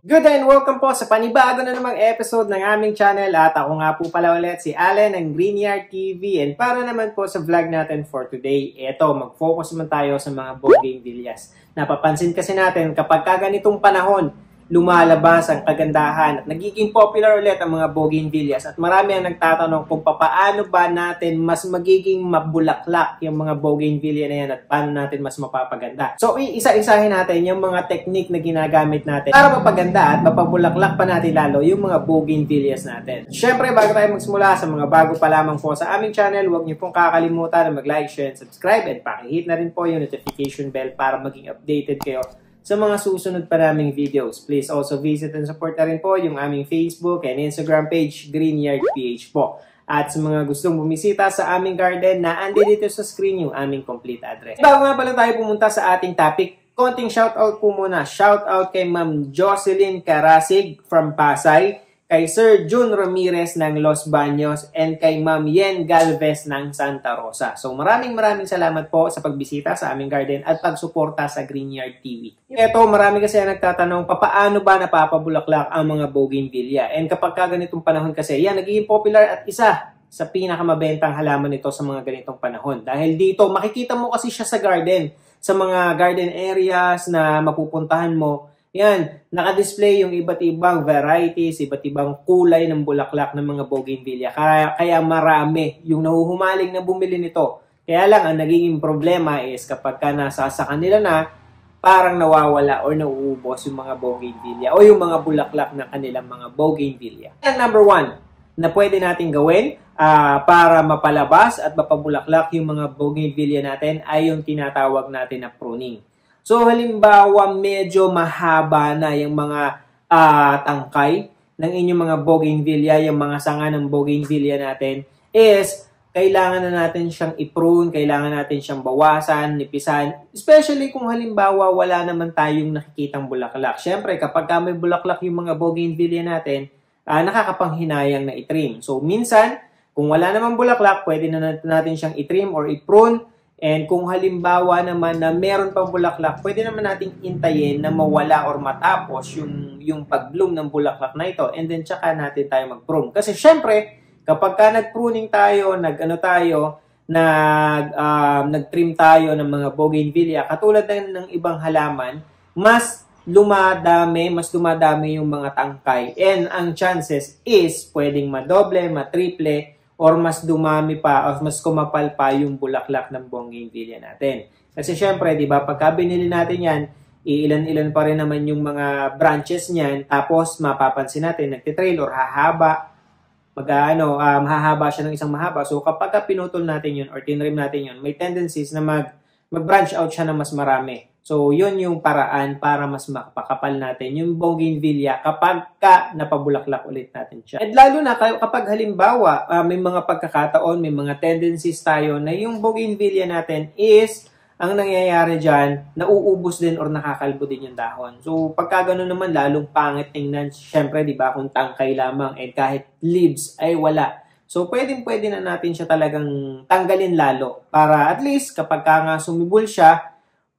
Good day and welcome po sa panibago na namang episode ng aming channel at ako nga po pala ulit si Allen ng Greenyard TV and para naman po sa vlog natin for today, mag-focus naman tayo sa mga bougainvilleas. Napapansin kasi natin kapag ganitong panahon, lumalabas ang kagandahan at nagiging popular ulit ang mga bougainvilleas at marami ang nagtatanong kung paano ba natin mas magiging mabulaklak yung mga bougainvillea na yan at paano natin mas mapapaganda. So isa-isahin natin yung mga technique na ginagamit natin para mapaganda at mapabulaklak pa natin lalo yung mga bougainvilleas natin. Syempre bago tayo magsimula sa mga bago pa lamang po sa aming channel, huwag niyo pong kakalimutan na mag-like, share, and subscribe and pakihit na rin po yung notification bell para maging updated kayo sa mga susunod pa naming videos. Please also visit and support na rin po yung aming Facebook and Instagram page, Greenyard PH po. At sa mga gustong bumisita sa aming garden na andi dito sa screen yung aming complete address. Bago nga pala tayo pumunta sa ating topic, konting shoutout po muna. Shoutout kay Ma'am Jocelyn Carasig from Pasay, kay Sir Jun Ramirez ng Los Baños, and kay Ma'am Yen Galvez ng Santa Rosa. So maraming salamat po sa pagbisita sa aming garden at pagsuporta sa Greenyard TV. Ito, marami kasi nagtatanong, paano ba napapabulaklak ang mga bougainvillea? And kapag ganitong panahon kasi, yan, nagiging popular at isa sa pinakamabentang halaman nito sa mga ganitong panahon. Dahil dito, makikita mo kasi siya sa garden, sa mga garden areas na mapupuntahan mo. Yan, naka-display yung iba't ibang varieties, iba't ibang kulay ng bulaklak ng mga bougainvillea. Kaya marami yung nahuhumaling na bumili nito. Kaya lang, ang nagiging problema is kapag nasa sa kanila na, parang nawawala or nauubos yung mga bougainvillea o yung mga bulaklak ng kanilang mga bougainvillea. And number 1 na pwede natin gawin para mapalabas at mapabulaklak yung mga bougainvillea natin ay yung tinatawag natin na pruning. So, halimbawa, medyo mahaba na yung mga tangkay ng inyong mga bougainvillea, yung mga sanga ng bougainvillea natin, is kailangan na natin siyang i-prune, kailangan natin siyang bawasan, nipisan, especially kung halimbawa wala naman tayong nakikitang bulaklak. Siyempre, kapag may bulaklak yung mga bougainvillea natin, nakakapanghinayang na i-trim. So, minsan, kung wala namang bulaklak, pwede na natin siyang i-trim or i-prune. And kung halimbawa naman na meron pang bulaklak, pwede naman nating intayin na mawala or matapos yung pag-bloom ng bulaklak na ito. And then tsaka natin tayo mag-prune. Kasi syempre, kapag nag-pruning tayo, nag-trim tayo ng mga bougainvillea, katulad ng ibang halaman, mas dumadami yung mga tangkay. And ang chances is pwedeng madoble, matriple, or mas dumami pa, o mas kumapal pa yung bulaklak ng bougainvillea natin. Kasi syempre, di ba, pagka binili natin yan, iilan-ilan pa rin naman yung mga branches niyan, tapos mapapansin natin, nagtitrail or hahaba, hahaba siya ng isang mahaba. So kapag pinutol natin yun or tinrim natin yun, may tendencies na mag-branch out siya ng mas marami. So yun yung paraan para mas makapakapal natin yung bougainvillea kapag napabulaklak ulit natin siya. At lalo na kapag halimbawa may mga pagkakataon, may mga tendencies tayo na yung bougainvillea natin is ang nangyayari dyan, nauubos din or nakakalbo din yung dahon. So pagka gano'n naman lalong pangit tingnan, syempre di ba kung tangkay lamang and kahit leaves ay wala. So pwede na natin siya talagang tanggalin lalo para at least kapag nga sumibol siya,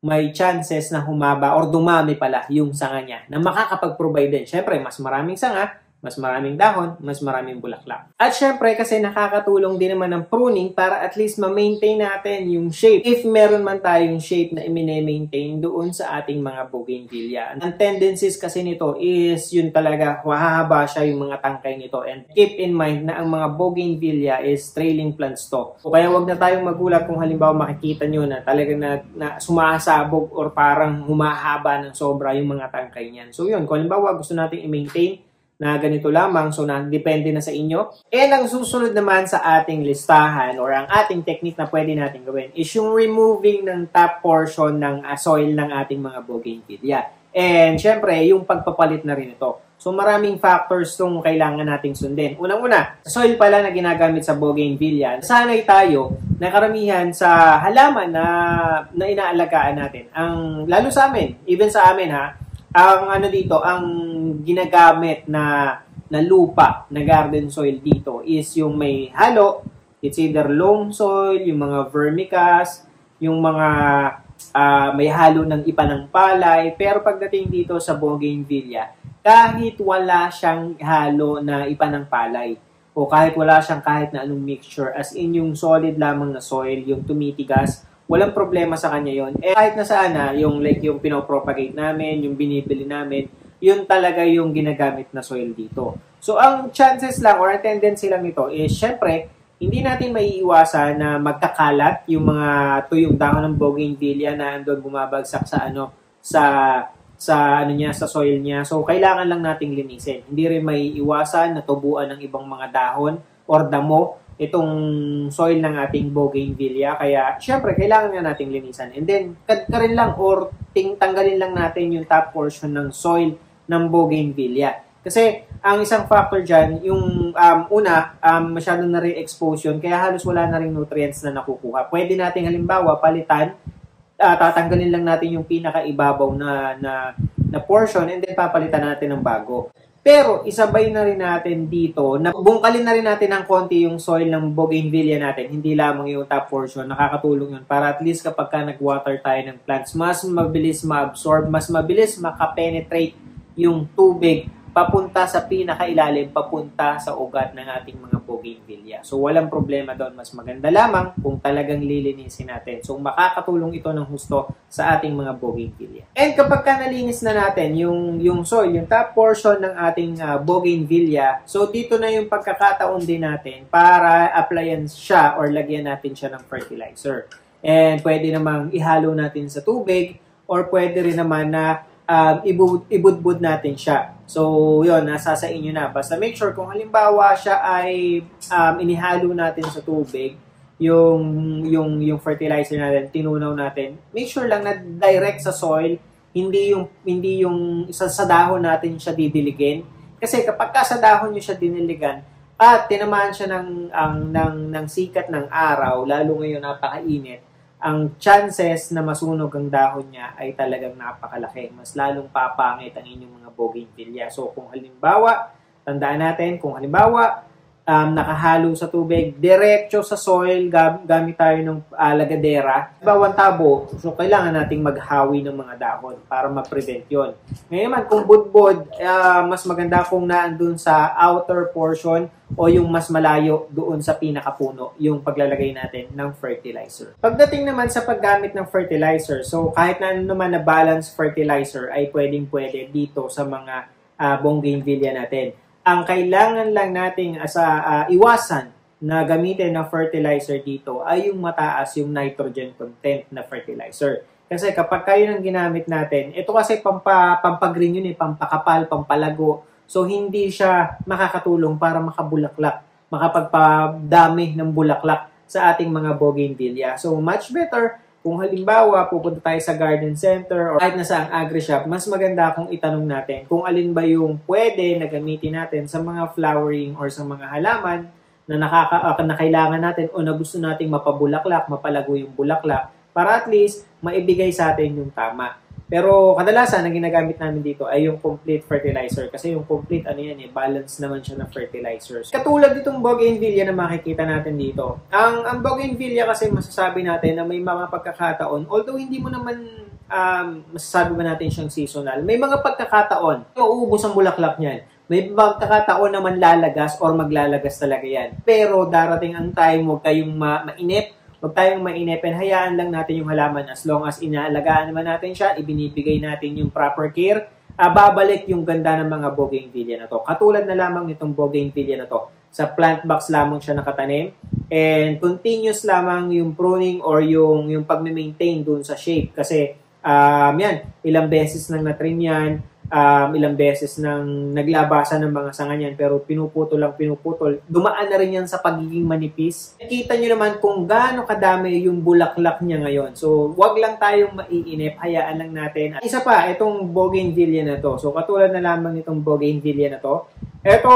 may chances na humaba or dumami pala yung sanga niya na makakapag-provide din. Siyempre, mas maraming sanga, mas maraming dahon, mas maraming bulaklak. At syempre, kasi nakakatulong din naman ng pruning para at least ma-maintain natin yung shape. If meron man tayong shape na i-maintain doon sa ating mga bougainvillea. Ang tendencies kasi nito is yun talaga, mahahaba siya yung mga tangkay nito. And keep in mind na ang mga bougainvillea is trailing plants to. So, kaya wag na tayong magulat kung halimbawa makikita nyo na talagang na sumasabog or parang humahaba ng sobra yung mga tangkay niyan. So yun, kung halimbawa gusto natin i-maintain na ganito lamang, so depende na sa inyo. And ang susunod naman sa ating listahan or ang ating technique na pwede natin gawin is yung removing ng top portion ng soil ng ating mga bougainvillea. And syempre, yung pagpapalit na rin ito. So maraming factors itong kailangan nating sundin. Unang-una, soil pala na ginagamit sa bougainvillea, sanay tayo na karamihan sa halaman na inaalagaan natin. Lalo sa amin, even sa amin ang ginagamit na lupa, na garden soil dito is yung may halo, it's either loam soil, yung mga vermicast, yung mga may halo ng ipa ng palay. Pero pagdating dito sa bougainvillea, kahit wala siyang halo na iba ng palay o kahit wala siyang kahit na anong mixture, as in yung solid lamang na soil, yung tumitigas, walang problema sa kanya yon. Kahit na saan yung yung pinopropagate namin, yung binibili namin, yun talaga yung ginagamit na soil dito. So, ang chances lang or ang tendency lang nito is, syempre, hindi natin maiiwasan na magkakalat yung mga tuyong dahon ng bougainvillea na andun bumabagsak sa soil niya. So, kailangan lang nating linisin. Hindi rin maiiwasan na tubuan ng ibang mga dahon or damo itong soil ng ating bougainvillea. Kaya, syempre, kailangan nga nating linisan. And then, ka rin lang or tanggalin lang natin yung top portion ng soil ng bougainvillea. Kasi, ang isang factor dyan, yung masyadong na re-expose yun, kaya halos wala na rin nutrients na nakukuha. Pwede nating halimbawa, palitan, tatanggalin lang natin yung pinakaibabaw na portion and then papalitan natin ng bago. Pero, isabay na rin natin dito, bungkalin na rin natin ng konti yung soil ng bougainvillea natin, hindi lamang yung top portion, nakakatulong yun para at least kapag ka nag-water tayo ng plants, mas mabilis ma-absorb, mas mabilis makapenetrate yung tubig papunta sa pinakailalim, papunta sa ugat ng ating mga bougainvillea. So, walang problema doon. Mas maganda lamang kung talagang lilinisin natin. So, makakatulong ito ng husto sa ating mga bougainvillea. And kapag ka nalinis na natin yung soil, yung top portion ng ating bougainvillea, so dito na yung pagkakataon din natin para applyan siya or lagyan natin siya ng fertilizer. And pwede namang ihalo natin sa tubig or pwede rin naman na ibudbud natin siya. So, yun, nasa sa inyo na. Basta make sure kung halimbawa siya ay inihalo natin sa tubig, yung fertilizer natin, tinunaw natin, make sure lang na direct sa soil, hindi yung isa sa dahon natin siya didiligin. Kasi kapag sa dahon nyo siya diniligan, at tinamaan siya ng sikat ng araw, lalo ngayon napakainit, ang chances na masunog ang dahon niya ay talagang napakalaki. Mas lalong papangit ang inyong mga bougainvillea. So, kung halimbawa, tandaan natin, kung halimbawa, nakahalo sa tubig, diretso sa soil, gamit tayo ng lagadera, bawang tabo, so kailangan nating maghawi ng mga dahon para ma-prevent yon. Ngayon naman, kung budbod, mas maganda kung naandun sa outer portion o yung mas malayo doon sa pinakapuno, yung paglalagay natin ng fertilizer. Pagdating naman sa paggamit ng fertilizer, so kahit na ano naman na balanced fertilizer ay pwedeng-pwede dito sa mga bougainvillea natin. Ang kailangan lang nating iwasan na gamitin na fertilizer dito ay yung mataas yung nitrogen content na fertilizer. Kasi kapag kayo nang ginamit natin, ito kasi pampagreen yun, pampakapal, pampalago. So, hindi siya makakatulong para makabulaklak, makapagpadami ng bulaklak sa ating mga bougainvillea. So, much better kung halimbawa pupunta tayo sa garden center or kahit nasa ang agri-shop, mas maganda kung itanong natin kung alin ba yung pwede na gamitin natin sa mga flowering or sa mga halaman na kailangan natin o na gusto nating mapabulaklak, mapalago yung bulaklak para at least maibigay sa atin yung tama. Pero kadalasan, ang ginagamit namin dito ay yung complete fertilizer. Kasi yung complete, balance naman siya ng fertilizers. Katulad ditong bougainvillea na makikita natin dito. Ang bougainvillea kasi masasabi natin na may mga pagkakataon, although hindi mo naman masasabi ba natin siyang seasonal, may mga pagkakataon, mauubos ang bulaklak niyan. May pagkakataon naman lalagas or maglalagas talaga yan. Pero darating ang time, huwag kayong mainip, huwag tayong mainipin, hayaan lang natin yung halaman as long as inaalagaan naman natin siya, ibinibigay natin yung proper care, babalik yung ganda ng mga bougainvillea na to. Katulad na lamang nitong bougainvillea na to. Sa plant box lamang siya nakatanim and continuous lamang yung pruning or yung pag-maintain dun sa shape. Kasi ilang beses nang na-trim yan, ilang beses nang naglabasan ng mga sanga niyan pero pinuputol. Dumaan na rin yan sa pagiging manipis. Kita nyo naman kung gaano kadami yung bulaklak niya ngayon. So, wag lang tayong maiinip. Hayaan lang natin. Isa pa, itong bougainvillea na to. So, katulad na lamang itong bougainvillea na to. Ito,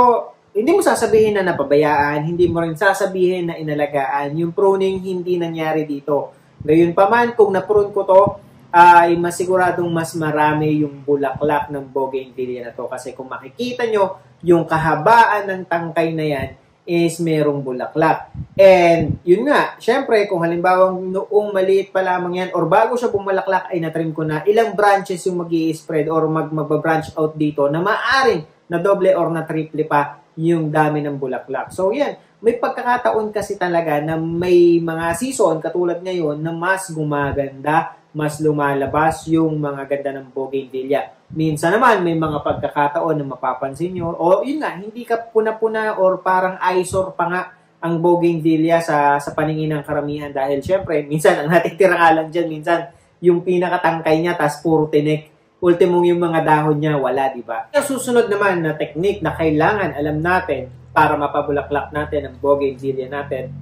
hindi mo sasabihin na napabayaan. Hindi mo rin sasabihin na inalagaan. Yung pruning hindi nangyari dito. Gayunpaman, kung na-prune ko to, ay masiguradong mas marami yung bulaklak ng bougainvillea na to. Kasi kung makikita nyo, yung kahabaan ng tangkay na yan is merong bulaklak. And yun nga, syempre kung halimbawa noong maliit pa lamang yan or bago siya bumalaklak ay natrim ko na, ilang branches yung mag-i-spread or mag-branch out dito na maaring na doble or na triple pa yung dami ng bulaklak. So yan, may pagkakataon kasi talaga na may mga season katulad ngayon na mas gumaganda, mas lumalabas yung mga ganda ng bougainvillea. Minsan naman, may mga pagkakataon na mapapansin nyo, o yun nga, hindi ka puna-puna or parang eyesore pa nga ang bougainvillea sa paningin ng karamihan dahil syempre, minsan ang natitira nga lang dyan, minsan yung pinakatangkay niya, tas puro tinik. Ultimong yung mga dahon niya, wala, di ba? Ang susunod naman na technique na kailangan alam natin para mapabulaklak natin ang bougainvillea natin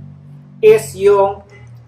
is yung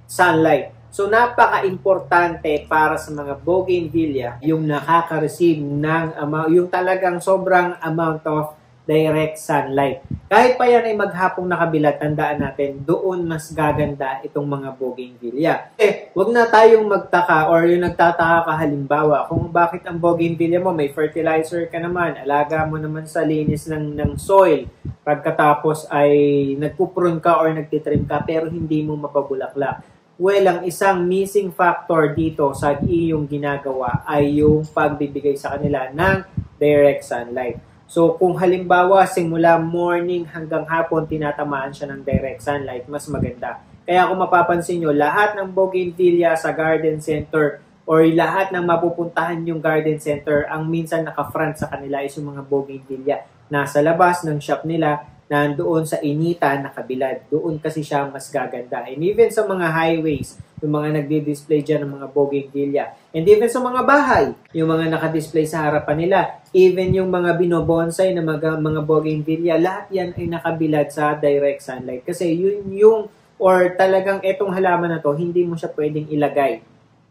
sunlight. So, napaka-importante para sa mga bougainvillea yung nakaka-receive ng yung talagang sobrang amount of direct sunlight. Kahit pa yan ay maghapong nakabilad, tandaan natin, doon mas gaganda itong mga bougainvillea. Wag na tayong magtaka or yung nagtataka ka halimbawa kung bakit ang bougainvillea mo may fertilizer ka naman, alaga mo naman sa linis ng soil, pagkatapos ay nagpuprune ka or nagtitrim ka pero hindi mo mapabulaklak. Well, ang isang missing factor dito sa iyong ginagawa ay yung pagbibigay sa kanila ng direct sunlight. So, kung halimbawa simula morning hanggang hapon tinatamaan siya ng direct sunlight, mas maganda. Kaya kung mapapansin nyo, lahat ng bougainvillea sa garden center or lahat ng mapupuntahan yung garden center, ang minsan naka-front sa kanila is yung mga bougainvillea. Nasa labas ng shop nila, nandoon sa initan, nakabilad. Doon kasi siya mas gaganda. And even sa mga highways, yung mga nagdi-display dyan ng mga bougainvillea. And even sa mga bahay, yung mga nakadisplay sa harapan nila, even yung mga binobonsai na mga bougainvillea, lahat yan ay nakabilad sa direct sunlight. Kasi yun or talagang etong halaman na to, hindi mo siya pwedeng ilagay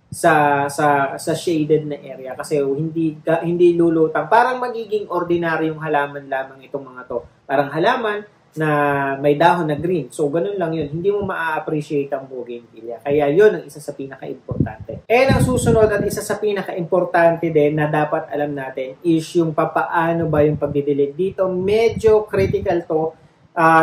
sa shaded na area kasi hindi lulutang. Parang magiging ordinaryong halaman lamang itong mga to. Parang halaman na may dahon na green. So, ganun lang yun. Hindi mo ma-appreciate ang bougainvillea. Kaya yun ang isa sa pinaka-importante. And ang susunod at isa sa pinaka-importante din na dapat alam natin is yung papaano ba yung pagdidilig dito. Medyo critical to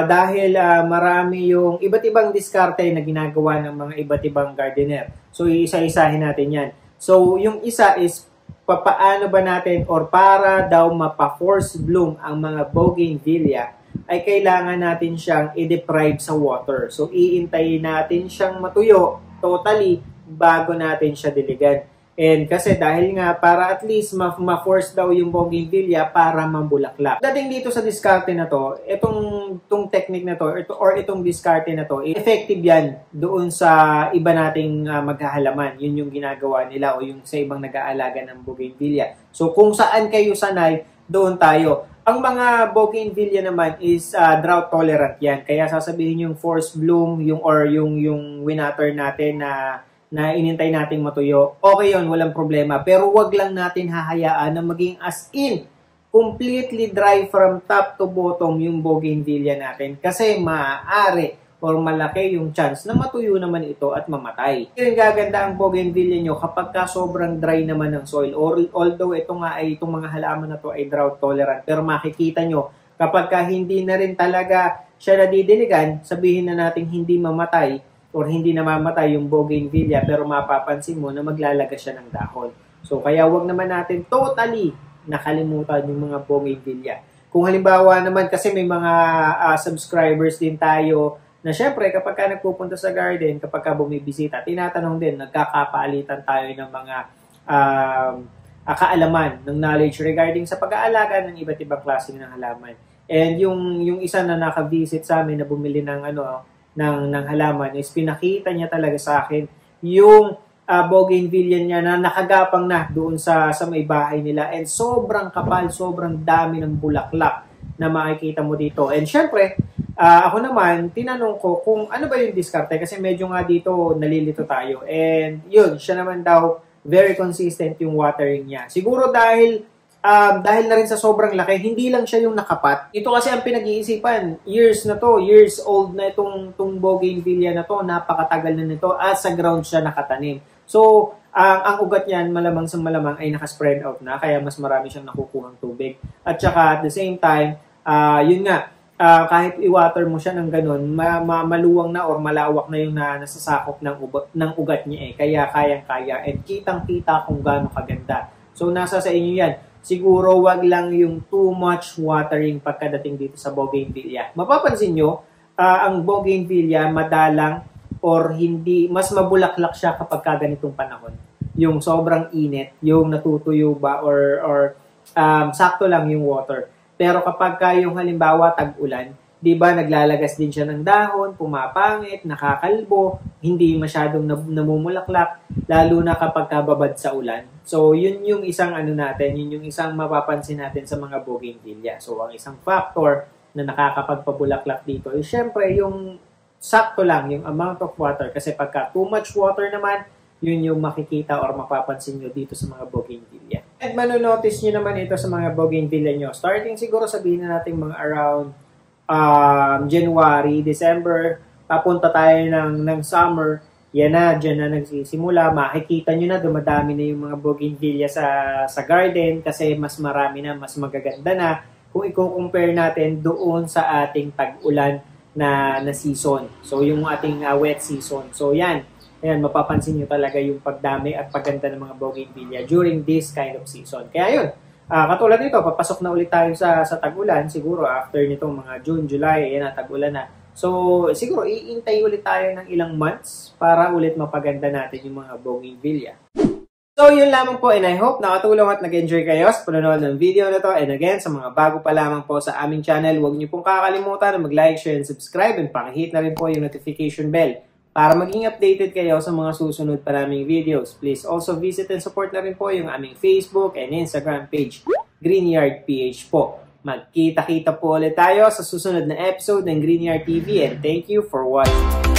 dahil marami yung iba't ibang diskarte na ginagawa ng mga iba't ibang gardener. So, isa-isahin natin yan. So, yung isa is papaano ba natin or para daw mapa-force bloom ang mga bougainvillea ay kailangan natin siyang i-deprive sa water. So, iintayin natin siyang matuyo totally bago natin siya diligan. And kasi dahil nga para at least ma-force daw yung bougainvillea para mambulaklak. Dating dito sa diskarte na to, itong technique na to or itong diskarte na to, effective yan doon sa iba nating maghahalaman. Yun yung ginagawa nila o yung sa ibang nag-aalaga ng bougainvillea. So kung saan kayo sanay, doon tayo. Ang mga bougainvillea naman is drought tolerant yan. Kaya sasabihin yung force bloom, yung winater natin na inintay nating matuyo, okay yun, walang problema. Pero wag lang natin hahayaan na maging as in, completely dry from top to bottom yung bougainvillea natin. Kasi maaari or malaki yung chance na matuyo naman ito at mamatay. Hindi rin gaganda ang bougainvillea nyo kapag ka sobrang dry naman ng soil. Although itong mga halaman na to ay drought tolerant. Pero makikita nyo, kapag ka hindi na rin talaga siya nadidiligan, sabihin na natin hindi mamatay, or hindi namamatay yung bougainvillea pero mapapansin mo na maglalaga siya ng dahon. So, kaya wag naman natin totally nakalimutan yung mga bougainvillea. Kung halimbawa naman, kasi may mga subscribers din tayo na syempre kapag ka nagpupunta sa garden, kapag ka bumibisita, tinatanong din, nagkakapalitan tayo ng mga kaalaman, ng knowledge regarding sa pag-aalaga ng iba't ibang klase ng halaman. And yung isa na naka-visit sa amin na bumili ng ng halaman is pinakita niya talaga sa akin yung bougainvillea niya na nakagapang na doon sa may bahay nila and sobrang kapal, sobrang dami ng bulaklak na makikita mo dito. And syempre, ako naman, tinanong ko kung ano ba yung diskarte kasi medyo nga dito nalilito tayo. And yun, siya naman daw very consistent yung watering niya. Siguro dahil na rin sa sobrang laki, hindi lang siya yung nakapat. Ito kasi ang pinag-iisipan, years old na itong bougainvillea na to, napakatagal na nito, at sa ground siya nakatanim. So, ang ugat niyan, malamang sa malamang ay nakaspread out na, kaya mas marami siyang nakukuhang tubig. At saka at the same time, yun nga, kahit i-water mo siya ng ganun, maluwang na or malawak na yung nasasakop ng ugat niya Kaya kayang-kaya and kitang-kita kung gaano kaganda. So nasa sa inyo yan. Siguro wag lang yung too much watering pagkadating dito sa bougainvillea. Mapapansin nyo, ang bougainvillea madalang or hindi, mas mabulaklak siya kapag ganitong panahon. Yung sobrang init, yung natutuyo ba or sakto lang yung water. Pero kapag yung halimbawa tag-ulan, di ba naglalagas din siya ng dahon, pumapangit, nakakalbo, hindi masyadong namumulaklak, lalo na kapag kababad sa ulan. So yun yung isang yun yung isang mapapansin natin sa mga bougainvillea. So ang isang factor na nakakapagpabulaklak dito is syempre yung sakto lang, yung amount of water. Kasi pagka too much water naman, yun yung makikita or mapapansin nyo dito sa mga bougainvillea. At manonotice nyo naman ito sa mga bougainvillea nyo. Starting siguro sabihin na natin mga around January, December, papunta tayo ng summer, yan na, dyan na nagsisimula. Makikita nyo na, dumadami na yung mga bougainvillea sa garden kasi mas marami na, mas magaganda na kung i-compare natin doon sa ating tag-ulan na season. So, yung ating wet season. So, yan. Ayan, mapapansin nyo talaga yung pagdami at pagganda ng mga bougainvillea during this kind of season. Kaya yun, katulad nito, papasok na ulit tayo sa tag-ulan. Siguro after nitong mga June, July, ayan na, tag-ulan na. So, siguro iintay ulit tayo ng ilang months para ulit mapaganda natin yung mga bougainvillea. So, yun lamang po and I hope nakatulong at nag-enjoy kayo sa panonood ng video na to. And again, sa mga bago pa lamang po sa aming channel, huwag niyo pong kakalimutan na mag-like, share, and subscribe and pakihit na rin po yung notification bell para maging updated kayo sa mga susunod pa naming videos. Please also visit and support na rin po yung aming Facebook and Instagram page, Greenyard PH po. Magkita-kita po ulit tayo sa susunod na episode ng Greenyard TV and thank you for watching.